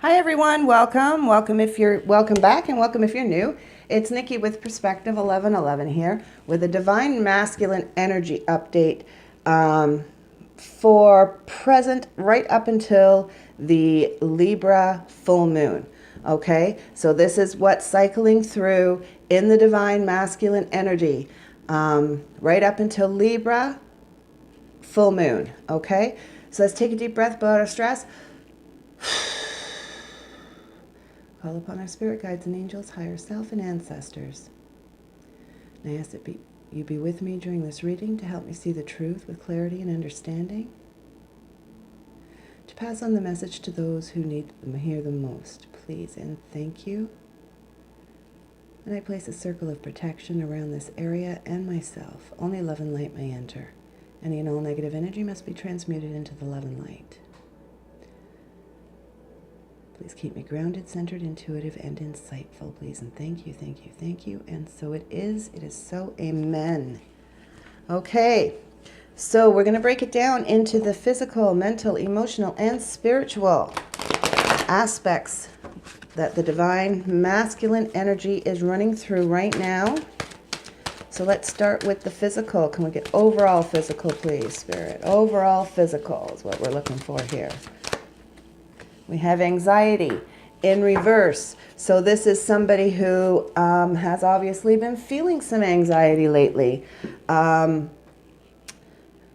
Hi everyone, welcome if you're welcome back and welcome if you're new. It's Nikki with Perspective 1111 here with a Divine Masculine Energy update for present right up until the Libra full moon. Okay, so this is what's cycling through in the Divine Masculine Energy right up until Libra full moon. Okay, so let's take a deep breath, blow out our stress. Call upon our spirit guides and angels, higher self, and ancestors. And I ask that you be with me during this reading to help me see the truth with clarity and understanding, to pass on the message to those who need to hear them most. Please and thank you. And I place a circle of protection around this area and myself. Only love and light may enter. Any and all negative energy must be transmuted into the love and light. Please keep me grounded, centered, intuitive, and insightful, please. And thank you, thank you, thank you. And so it is so, amen. Okay, so we're going to break it down into the physical, mental, emotional, and spiritual aspects that the Divine Masculine Energy is running through right now. So let's start with the physical. Can we get overall physical, please, Spirit? Overall physical is what we're looking for here. We have anxiety in reverse. So this is somebody who has obviously been feeling some anxiety lately.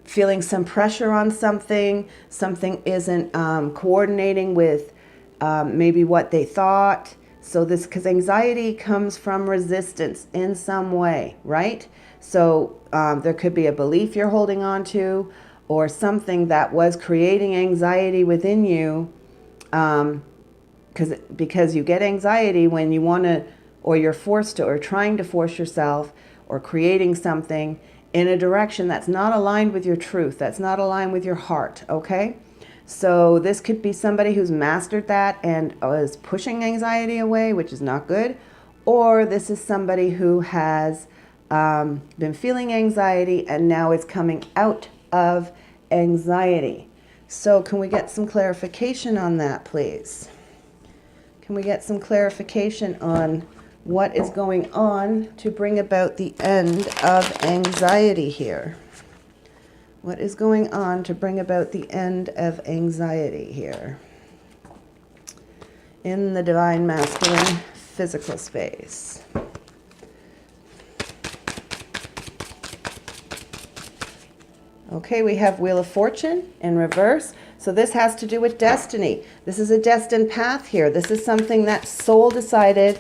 Feeling some pressure on something. Something isn't coordinating with maybe what they thought. So this, because anxiety comes from resistance in some way, right? So there could be a belief you're holding on to or something that was creating anxiety within you. Because you get anxiety when you want to, or you're forced to, or trying to force yourself, or creating something in a direction that's not aligned with your truth, that's not aligned with your heart, okay? So this could be somebody who's mastered that and is pushing anxiety away, which is not good. Or this is somebody who has been feeling anxiety and now is coming out of anxiety. So can we get some clarification on that, please? Can we get some clarification on what is going on to bring about the end of anxiety here? What is going on to bring about the end of anxiety here in the Divine Masculine physical space? Okay, we have Wheel of Fortune in reverse. So this has to do with destiny. This is a destined path here. This is something that soul decided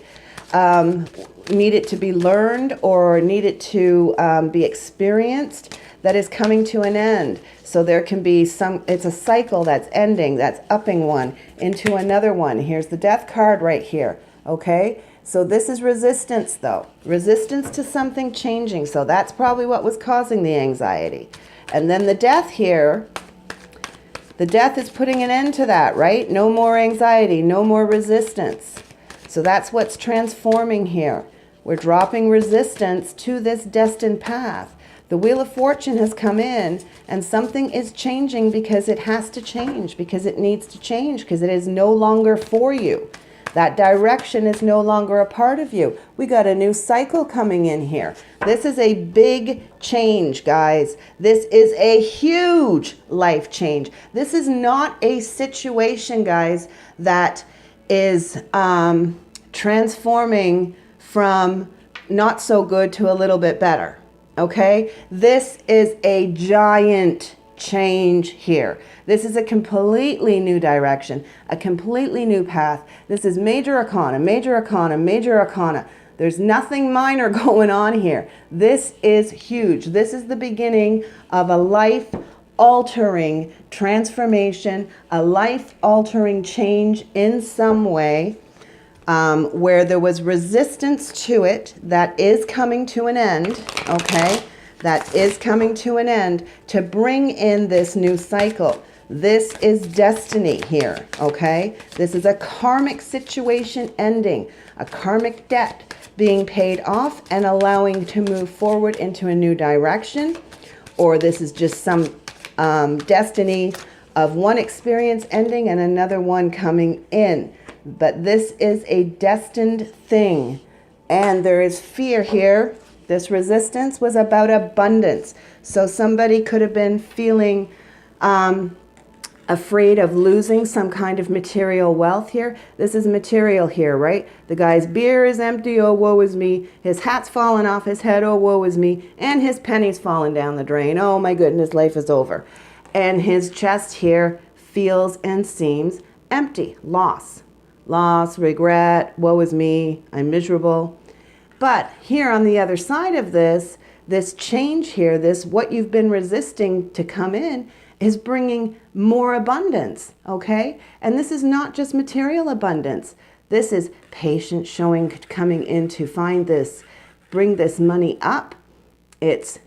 needed to be learned or needed to be experienced that is coming to an end. So there can be it's a cycle that's ending, that's upping one into another one. Here's the Death card right here, okay? So this is resistance though. Resistance to something changing. So that's probably what was causing the anxiety. And then the Death here, the Death is putting an end to that, right? No more anxiety, no more resistance. So that's what's transforming here. We're dropping resistance to this destined path. The Wheel of Fortune has come in and something is changing because it has to change, because it needs to change, because it is no longer for you. That direction is no longer a part of you. We got a new cycle coming in here. This is a big change, guys. This is a huge life change. This is not a situation, guys, that is transforming from not so good to a little bit better. Okay? This is a giant change here. This is a completely new direction, a completely new path. This is major arcana, major arcana, major arcana. There's nothing minor going on here. This is huge. This is the beginning of a life-altering transformation, a life-altering change in some way, where there was resistance to it that is coming to an end, okay? That is coming to an end to bring in this new cycle. This is destiny here, okay? This is a karmic situation ending, a karmic debt being paid off and allowing to move forward into a new direction. Or this is just some destiny of one experience ending and another one coming in. But this is a destined thing. And there is fear here. This resistance was about abundance. So somebody could have been feeling afraid of losing some kind of material wealth here. This is material here, right? The guy's beer is empty, oh woe is me. His hat's fallen off his head, oh woe is me. And his penny's fallen down the drain, oh my goodness, life is over. And his chest here feels and seems empty. Loss, regret, woe is me, I'm miserable. But here on the other side of this change here, this what you've been resisting to come in, is bringing more abundance, okay? And this is not just material abundance. This is patience coming in to find this, bring this money up. It's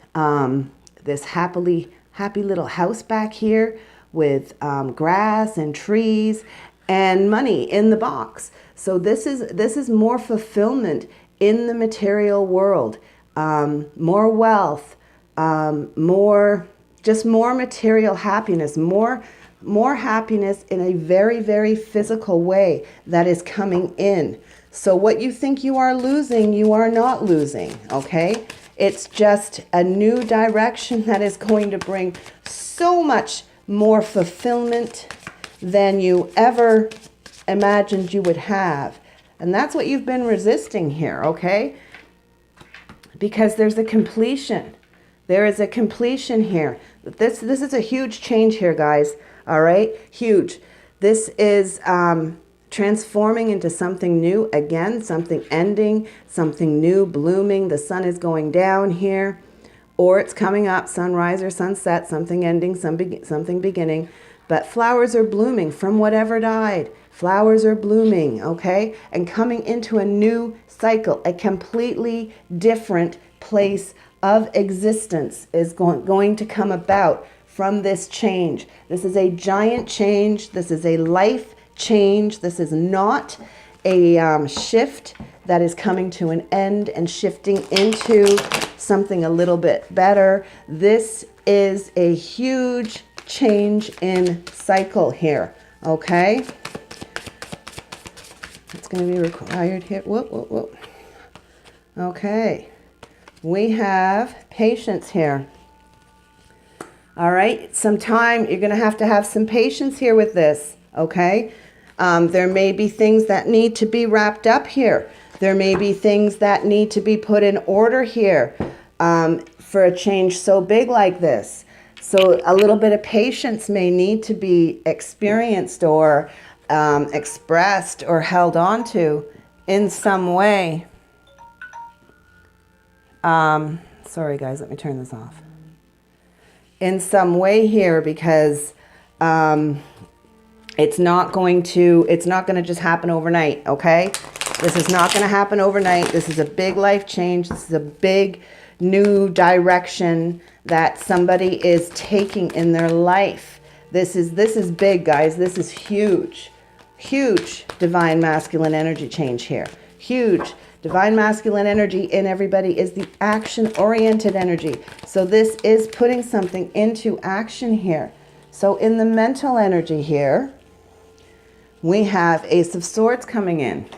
this happy little house back here with grass and trees and money in the box. So this is more fulfillment in the material world, more wealth, more material happiness, more happiness in a very, very physical way that is coming in. So what you think you are losing, you are not losing, okay? It's just a new direction that is going to bring so much more fulfillment than you ever imagined you would have. And that's what you've been resisting here, okay? Because there's a completion. There is a completion here. This is a huge change here, guys. All right? Huge. This is transforming into something new. Again, something ending, something new, blooming. The sun is going down here. Or it's coming up, sunrise or sunset, something ending, something beginning. But flowers are blooming from whatever died. Flowers are blooming, okay? And coming into a new cycle, a completely different place of existence is going to come about from this change. This is a giant change. This is a life change. This is not a shift that is coming to an end and shifting into something a little bit better. This is a huge change in cycle here, okay? It's going to be required here. Whoop. Okay. We have patience here. All right. Sometime you're going to have some patience here with this. Okay. There may be things that need to be wrapped up here. There may be things that need to be put in order here for a change so big like this. So a little bit of patience may need to be experienced or expressed or held on to in some way. Sorry guys, let me turn this off. In some way here, because it's not going to just happen overnight, okay? This is not going to happen overnight. This is a big life change. This is a big new direction that somebody is taking in their life. This is big, guys. This is huge. Huge divine masculine energy change here. Huge. Divine masculine energy in everybody is the action-oriented energy. So this is putting something into action here. So in the mental energy here, we have Ace of Swords coming in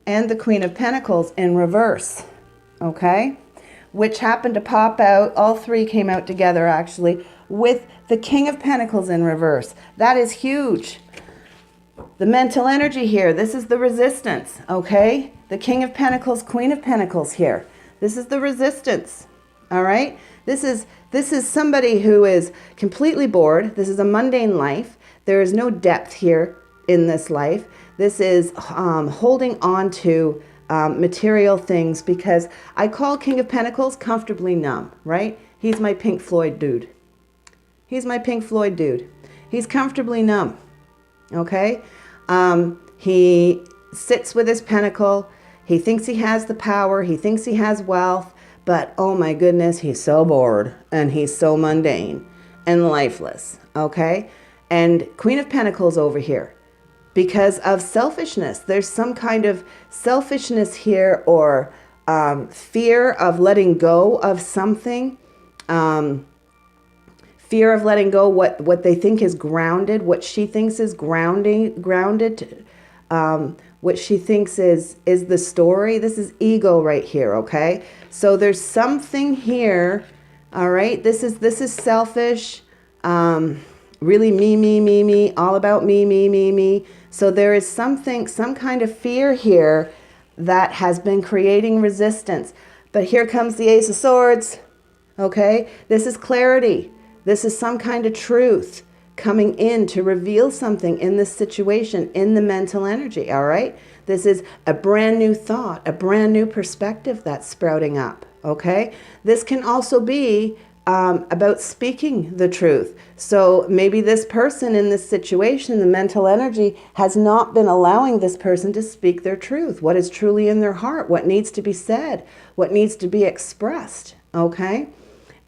and the Queen of Pentacles in reverse, okay? Which happened to pop out, all three came out together actually, with the King of Pentacles in reverse. That is huge. The mental energy here, this is the resistance, okay? The King of Pentacles, Queen of Pentacles here. This is the resistance, all right? This is somebody who is completely bored. This is a mundane life. There is no depth here in this life. This is holding on to material things, because I call King of Pentacles comfortably numb, right? He's my Pink Floyd dude. He's my Pink Floyd dude. He's comfortably numb, okay? He sits with his pentacle. He thinks he has the power. He thinks he has wealth. But, oh my goodness, he's so bored and he's so mundane and lifeless, okay? And Queen of Pentacles over here, because of selfishness. There's some kind of selfishness here, or fear of letting go of something. fear of letting go what they think is grounded, what she thinks is grounded, what she thinks is the story. This is ego right here, okay? So there's something here, all right? This is selfish, really me, all about me. So there is some kind of fear here that has been creating resistance. But here comes the Ace of Swords, okay? This is clarity. This is some kind of truth coming in to reveal something in this situation, in the mental energy, all right? This is a brand new thought, a brand new perspective that's sprouting up, okay? This can also be about speaking the truth. So maybe this person in this situation, the mental energy, has not been allowing this person to speak their truth, what is truly in their heart, what needs to be said, what needs to be expressed, okay?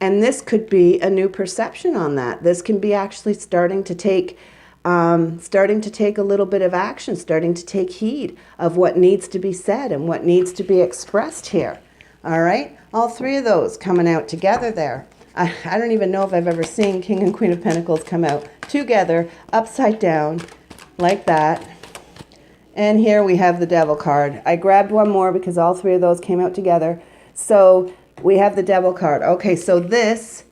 And this could be a new perception on that. This can be actually starting to take a little bit of action, starting to take heed of what needs to be said and what needs to be expressed here. All right? All three of those coming out together there. I don't even know if I've ever seen King and Queen of Pentacles come out together, upside down, like that. And here we have the Devil card. I grabbed one more because all three of those came out together. So we have the Devil card. Okay, so this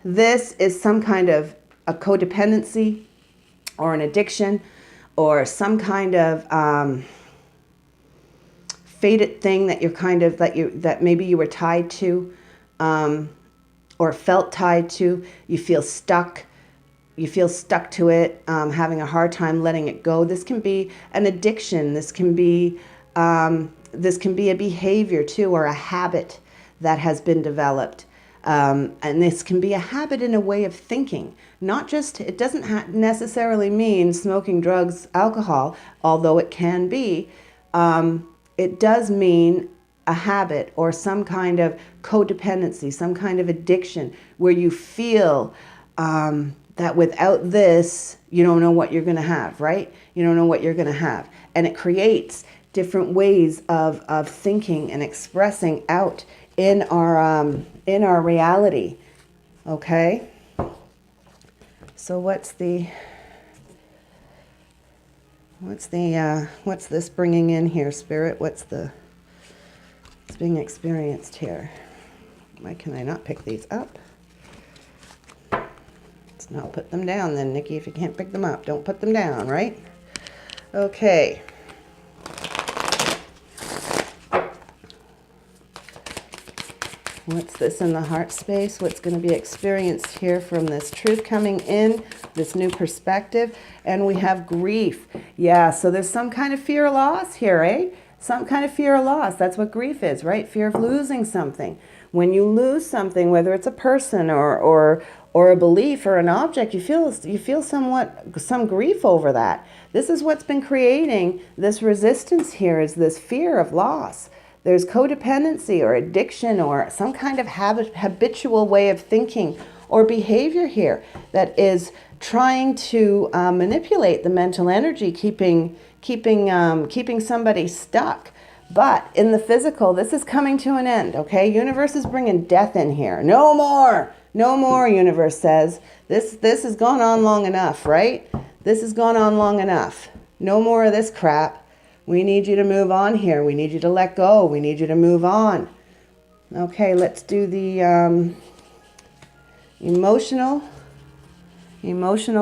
is some kind of a codependency or an addiction or some kind of fated thing that you're kind of, that maybe you were tied to, or felt tied to. You feel stuck to it, having a hard time letting it go. This can be an addiction. This can be a behavior too, or a habit that has been developed. And this can be a habit in a way of thinking. Not just, it doesn't necessarily mean smoking, drugs, alcohol, although it can be. It does mean a habit or some kind of codependency, some kind of addiction where you feel that without this, you don't know what you're going to have, right? You don't know what you're going to have. And it creates different ways of thinking and expressing out in our reality. Okay? So what's this bringing in here, Spirit? What's being experienced here? Why can I not pick these up? Let's not put them down then, Nikki. If you can't pick them up, don't put them down, right? Okay. What's this in the heart space? What's going to be experienced here from this truth coming in, this new perspective? And we have grief. Yeah, so there's some kind of fear of loss here, eh? Some kind of fear of loss. That's what grief is, right? Fear of losing something. When you lose something, whether it's a person or a belief or an object, you feel some grief over that. This is what's been creating this resistance here, is this fear of loss. There's codependency or addiction or some kind of habitual way of thinking or behavior here that is trying to manipulate the mental energy, keeping somebody stuck. But in the physical, this is coming to an end, okay? Universe is bringing death in here. No more, universe says. This has gone on long enough, right? This has gone on long enough. No more of this crap. We need you to move on here. We need you to let go. We need you to move on. Okay, let's do the emotional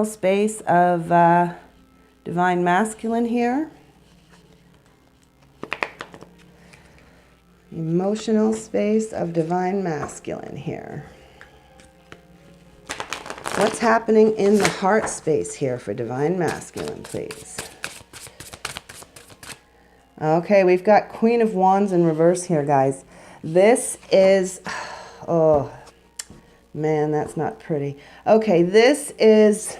space of Divine Masculine here. Emotional space of Divine Masculine here. What's happening in the heart space here for Divine Masculine, please? Okay, we've got Queen of Wands in reverse here, guys. This is, oh, man, that's not pretty. Okay, this is,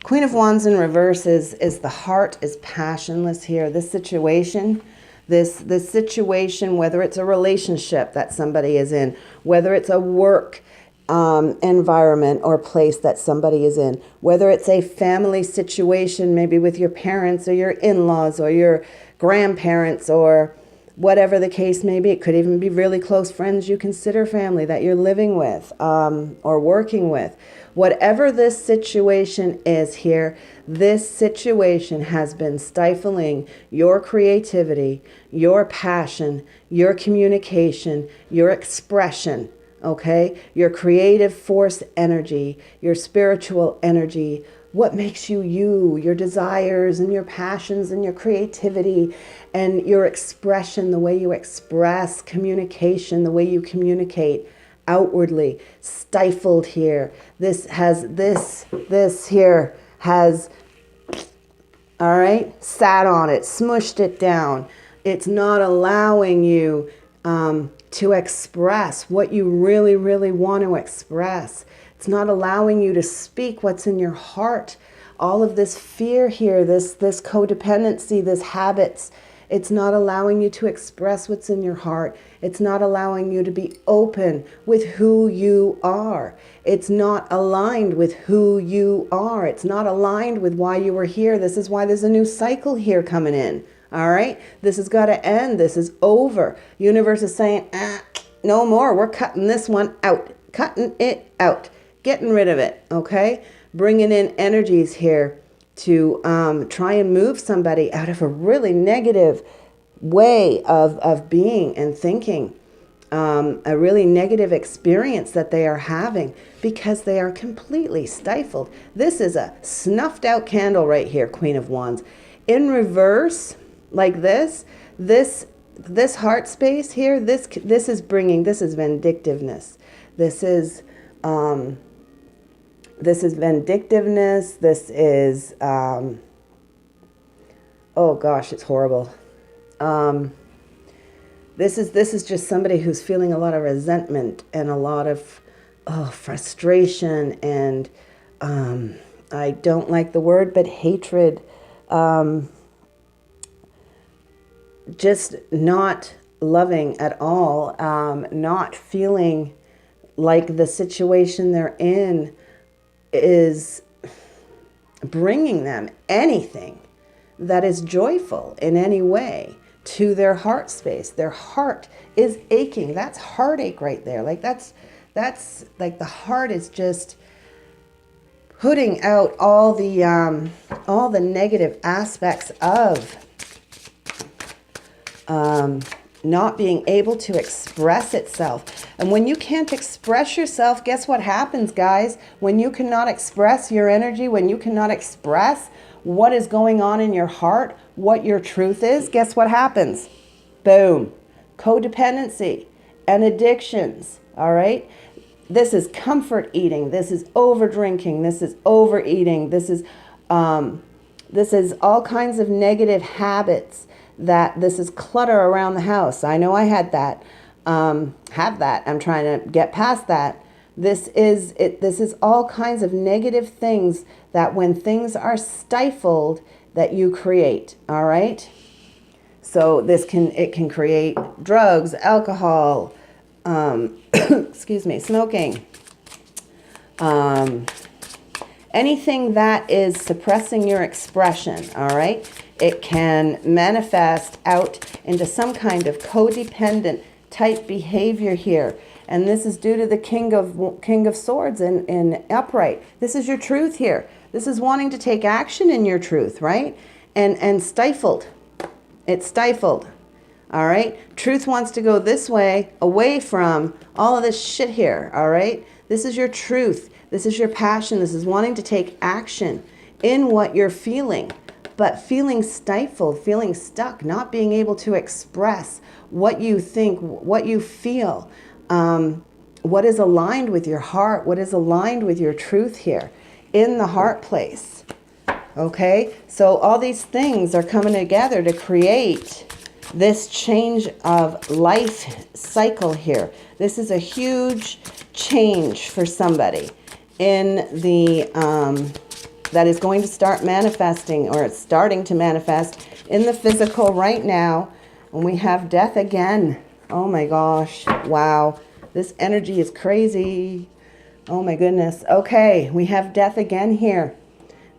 Queen of Wands in reverse is the heart is passionless here. This situation, this situation, whether it's a relationship that somebody is in, whether it's a work environment or place that somebody is in, whether it's a family situation, maybe with your parents or your in-laws or your grandparents or whatever the case may be. It could even be really close friends you consider family that you're living with or working with. Whatever this situation is here, this situation has been stifling your creativity, your passion, your communication, your expression, okay? Your creative force energy, your spiritual energy, what makes you you, your desires and your passions and your creativity and your expression, the way you express, communication, the way you communicate outwardly, stifled here. This here has, all right, sat on it, smushed it down. It's not allowing you to express what you really, really want to express. It's not allowing you to speak what's in your heart. All of this fear here, this codependency, this habits, it's not allowing you to express what's in your heart. It's not allowing you to be open with who you are. It's not aligned with who you are. It's not aligned with why you were here. This is why there's a new cycle here coming in. All right? This has got to end. This is over. Universe is saying, no more. We're cutting this one out. Cutting it out. Getting rid of it. Okay? Bringing in energies here to try and move somebody out of a really negative way of being and thinking, a really negative experience that they are having because they are completely stifled. This is a snuffed out candle right here, Queen of Wands. In reverse, like this heart space here, this is vindictiveness. This is vindictiveness. This is, oh gosh, it's horrible. This is just somebody who's feeling a lot of resentment and a lot of frustration and, I don't like the word, but hatred, just not loving at all, not feeling like the situation they're in is bringing them anything that is joyful in any way to their heart space. Their heart is aching. That's heartache right there. Like that's like the heart is just putting out all the negative aspects of not being able to express itself. And when you can't express yourself, guess what happens, guys? When you cannot express your energy, when you cannot express what is going on in your heart, what your truth is, guess what happens? Boom. Codependency and addictions, all right? This is comfort eating. This is over drinking. This is overeating. This is all kinds of negative habits. This is clutter around the house. I know I had that. Have that. I'm trying to get past that. This is all kinds of negative things that when things are stifled that you create. All right. So it can create drugs, alcohol, excuse me, smoking, anything that is suppressing your expression. All right. It can manifest out into some kind of codependent type behavior here. And this is due to the King of Swords in upright. This is your truth here. This is wanting to take action in your truth, right? And stifled. It's stifled. All right? Truth wants to go this way, away from all of this shit here, all right? This is your truth. This is your passion. This is wanting to take action in what you're feeling. But feeling stifled, feeling stuck, not being able to express what you think, what you feel, what is aligned with your heart, what is aligned with your truth here in the heart place. Okay? So all these things are coming together to create this change of life cycle here. This is a huge change for somebody in the... that is going to start manifesting, or it's starting to manifest in the physical right now. And we have death again. Oh my gosh. Wow. This energy is crazy. Oh my goodness. Okay. We have death again here.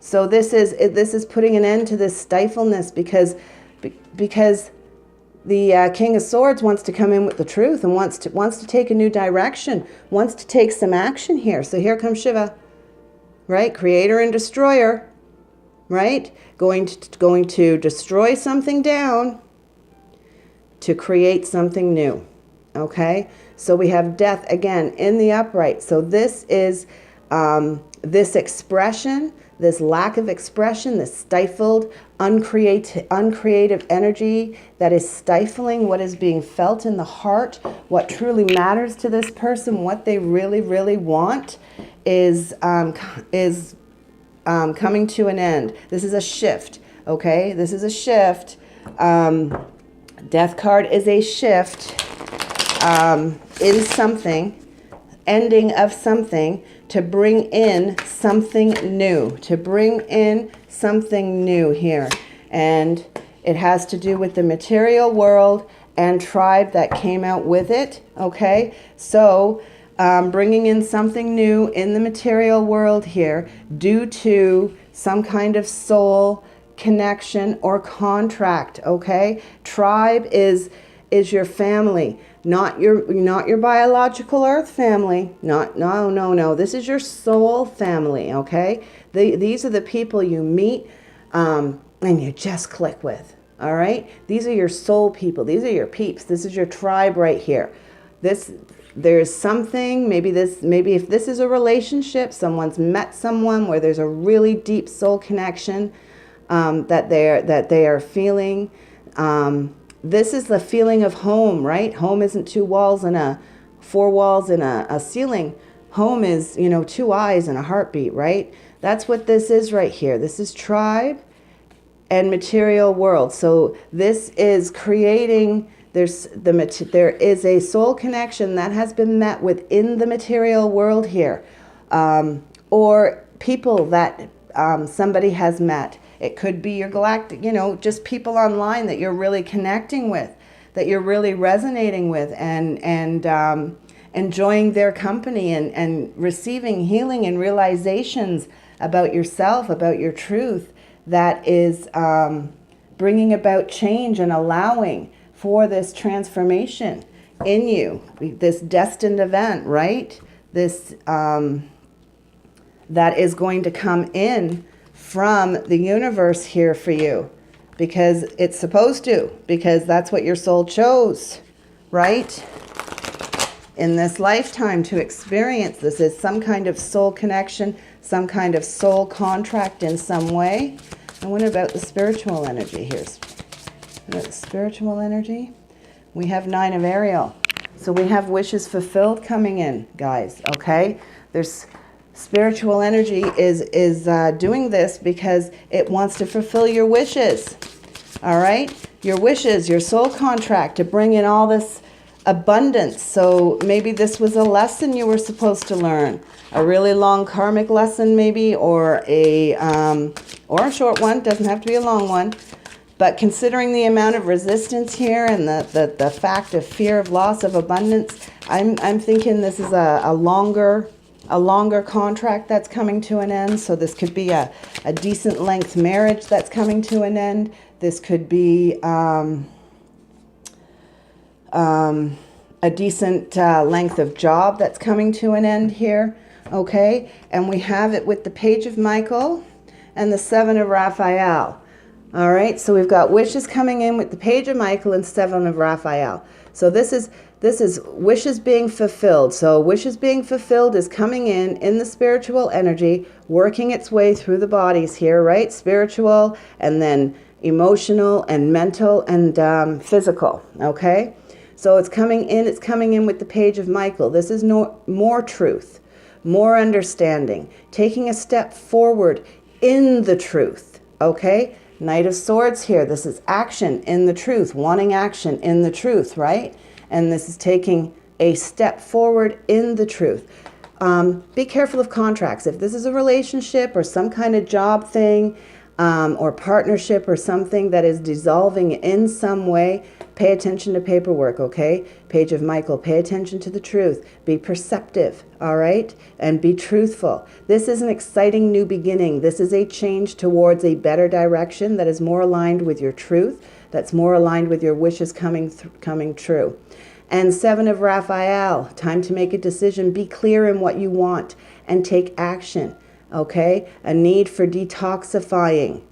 So this is putting an end to this stifleness because The King of Swords wants to come in with the truth and wants to take a new direction, wants to take some action here. So here comes Shiva, right? Creator and destroyer, right? Going to destroy something down to create something new, okay? So we have death again in the upright. So this is this expression, this lack of expression, this stifled, uncreative energy that is stifling what is being felt in the heart, what truly matters to this person, what they really, really want is coming to an end. This is a shift, okay? This is a shift. Death card is a shift in something, ending of something, to bring in something new, here. And it has to do with the material world and tribe that came out with it, okay? So bringing in something new in the material world here due to some kind of soul connection or contract, okay? Tribe is your family. Not your biological earth family. No. This is your soul family, okay? These are the people you meet and you just click with, all right? These are your soul people. These are your peeps. This is your tribe right here. There's something, maybe if this is a relationship, someone's met someone where there's a really deep soul connection that they are feeling. This is the feeling of home, right? Home isn't four walls and a ceiling. Home is, two eyes and a heartbeat, right? That's what this is right here. This is tribe and material world. So this is creating, there is a soul connection that has been met within the material world here. Or people that somebody has met. It could be your galactic, just people online that you're really connecting with, that you're really resonating with and enjoying their company and receiving healing and realizations about yourself, about your truth, that is bringing about change and allowing for this transformation in you, this destined event, right? This that is going to come in from the universe here for you, because it's supposed to, because that's what your soul chose, right? In this lifetime to experience this is some kind of soul connection, some kind of soul contract in some way. And what about the spiritual energy here? The spiritual energy? We have 9 of Ariel. So we have wishes fulfilled coming in, guys, okay? There's spiritual energy is doing this because it wants to fulfill your wishes, all right? Your wishes, your soul contract to bring in all this abundance. So maybe this was a lesson you were supposed to learn, a really long karmic lesson maybe, or a short one, doesn't have to be a long one. But considering the amount of resistance here and the fact of fear of loss of abundance, I'm thinking this is a longer contract that's coming to an end. So this could be a decent length marriage that's coming to an end. This could be a decent length of job that's coming to an end here. Okay, and we have it with the Page of Michael and the 7 of Raphael. All right, so we've got wishes coming in with the Page of Michael and 7 of Raphael. So this is wishes being fulfilled. So wishes being fulfilled is coming in the spiritual energy, working its way through the bodies here, right? Spiritual and then emotional and mental and physical, okay? So it's coming in with the Page of Michael. This is more truth, more understanding, taking a step forward in the truth, okay? Knight of Swords here. This is action in the truth, wanting action in the truth, right? And this is taking a step forward in the truth. Be careful of contracts. If this is a relationship or some kind of job thing or partnership or something that is dissolving in some way, Pay attention to paperwork, okay? Page of Michael, pay attention to the truth. Be perceptive, all right? And be truthful. This is an exciting new beginning. This is a change towards a better direction that is more aligned with your truth, that's more aligned with your wishes coming true. And Seven of Raphael, time to make a decision. Be clear in what you want and take action, okay? A need for detoxifying,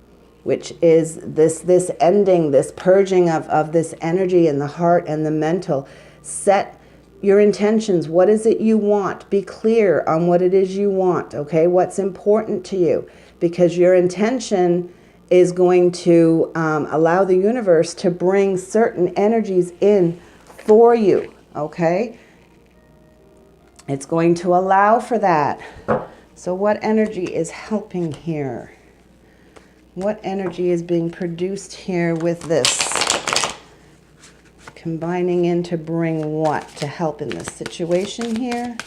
which is this ending, this purging of this energy in the heart and the mental. Set your intentions. What is it you want? Be clear on what it is you want, okay? What's important to you, because your intention is going to allow the universe to bring certain energies in for you, okay? It's going to allow for that. So what energy is helping here? What energy is being produced here with this? Combining in to bring what? To help in this situation here?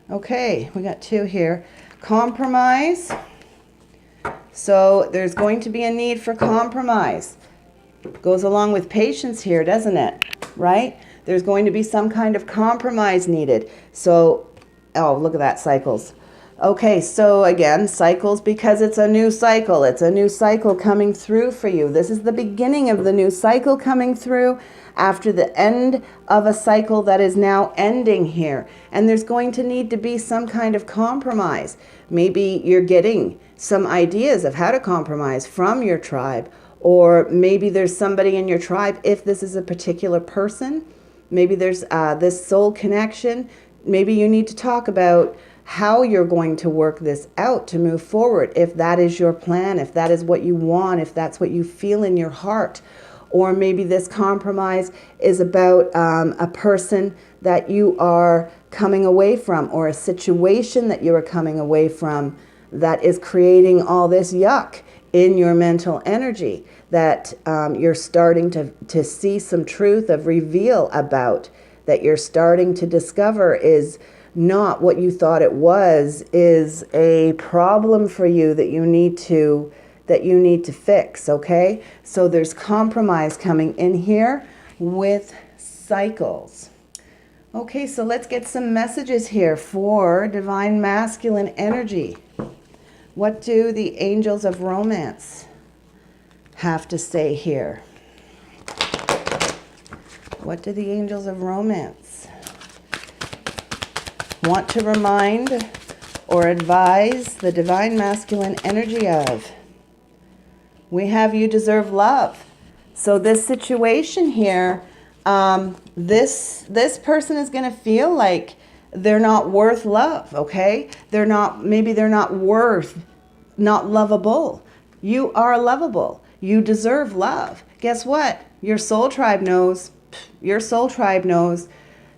Okay, we got two here. Compromise. So there's going to be a need for compromise. Goes along with patience here, doesn't it? Right? There's going to be some kind of compromise needed. So, oh, look at that, cycles. Okay, so again, cycles, because it's a new cycle. It's a new cycle coming through for you. This is the beginning of the new cycle coming through after the end of a cycle that is now ending here. And there's going to need to be some kind of compromise. Maybe you're getting some ideas of how to compromise from your tribe, or maybe there's somebody in your tribe, if this is a particular person, maybe there's this soul connection. Maybe you need to talk about how you're going to work this out to move forward, if that is your plan, if that is what you want, if that's what you feel in your heart. Or maybe this compromise is about a person that you are coming away from, or a situation that you are coming away from that is creating all this yuck in your mental energy that you're starting to see some truth of reveal about, that you're starting to discover is not what you thought it was, is a problem for you that you need to fix, okay? So there's compromise coming in here with cycles. Okay, so let's get some messages here for divine masculine energy. What do the angels of romance have to say here? What do the angels of romance want to remind or advise the divine masculine energy of? We have you deserve love. So this situation here, this person is going to feel like they're not worth love, okay? Maybe they're not lovable. You are lovable. You deserve love. Guess what? Your soul tribe knows. Your soul tribe knows.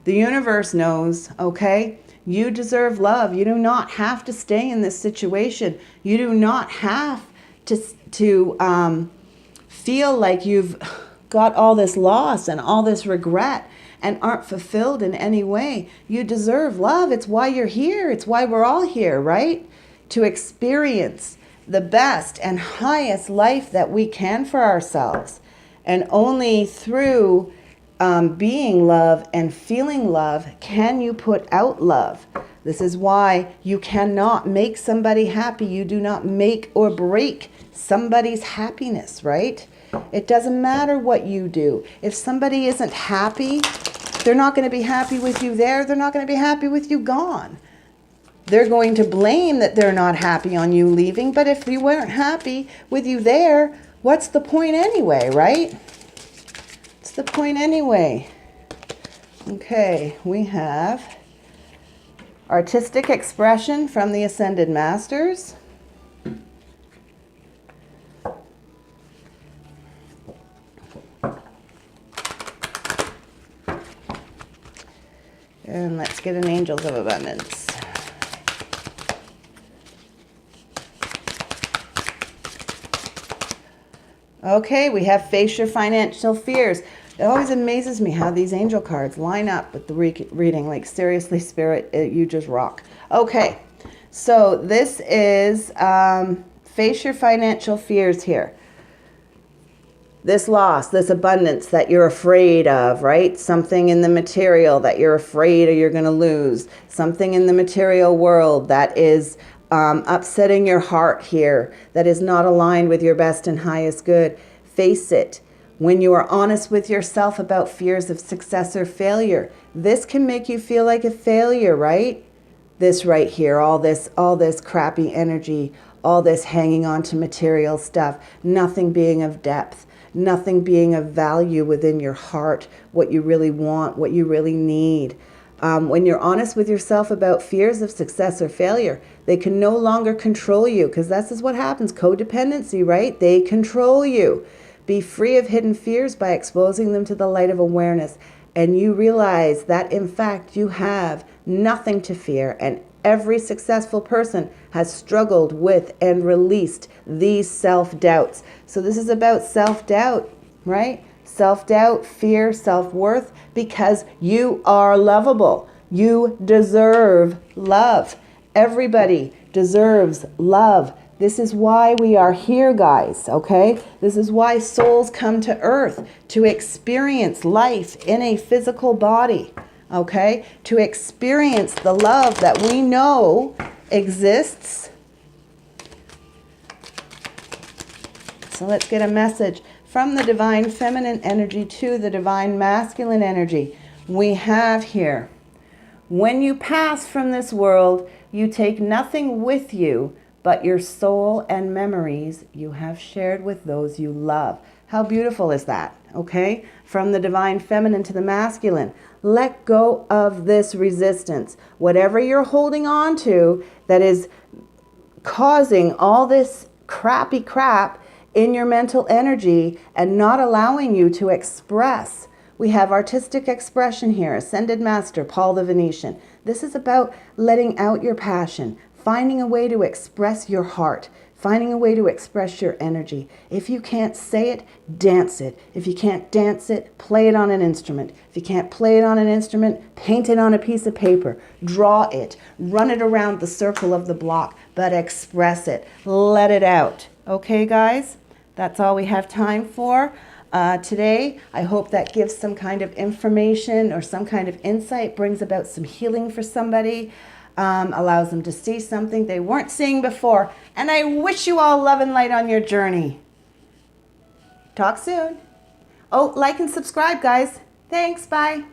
The universe knows, okay? You deserve love. You do not have to stay in this situation. You do not have to feel like you've got all this loss and all this regret and aren't fulfilled in any way. You deserve love. It's why you're here. It's why we're all here, right? To experience the best and highest life that we can for ourselves. And only through being love and feeling love can you put out love. This is why you cannot make somebody happy. You do not make or break somebody's happiness, right? It doesn't matter what you do. If somebody isn't happy, they're not going to be happy with you there. They're not going to be happy with you gone. They're going to blame that they're not happy on you leaving. But if you weren't happy with you there, what's the point anyway, right? What's the point anyway? Okay, we have artistic expression from the Ascended Masters. And let's get an Angels of Abundance. Okay, we have face your financial fears. It always amazes me how these angel cards line up with the reading. Like, seriously, Spirit, you just rock. Okay, so this is face your financial fears here. this loss, this abundance that you're afraid of, right? Something in the material that you're afraid or you're going to lose. Something in the material world that is upsetting your heart here, that is not aligned with your best and highest good. Face it. When you are honest with yourself about fears of success or failure, this can make you feel like a failure, right? This right here, all this crappy energy, all this hanging on to material stuff, nothing being of depth, nothing being of value within your heart, what you really want, what you really need. When you're honest with yourself about fears of success or failure, they can no longer control you, because this is what happens, codependency, right? They control you. Be free of hidden fears by exposing them to the light of awareness. And you realize that, in fact, you have nothing to fear. And every successful person has struggled with and released these self-doubts. So this is about self-doubt, right? Self-doubt, fear, self-worth, because you are lovable. You deserve love. Everybody deserves love. This is why we are here, guys, okay? This is why souls come to earth, to experience life in a physical body, okay? To experience the love that we know exists. So let's get a message from the divine feminine energy to the divine masculine energy. We have here, when you pass from this world, you take nothing with you but your soul and memories you have shared with those you love. How beautiful is that, okay? From the divine feminine to the masculine. Let go of this resistance. Whatever you're holding on to that is causing all this crappy crap in your mental energy and not allowing you to express. We have artistic expression here, Ascended Master, Paul the Venetian. This is about letting out your passion, finding a way to express your heart, finding a way to express your energy. If you can't say it, dance it. If you can't dance it, play it on an instrument. If you can't play it on an instrument, paint it on a piece of paper. Draw it. Run it around the circle of the block, but express it. Let it out. Okay, guys? That's all we have time for today. I hope that gives some kind of information or some kind of insight, brings about some healing for somebody. Allows them to see something they weren't seeing before. And I wish you all love and light on your journey. Talk soon. Oh, like and subscribe, guys. Thanks. Bye.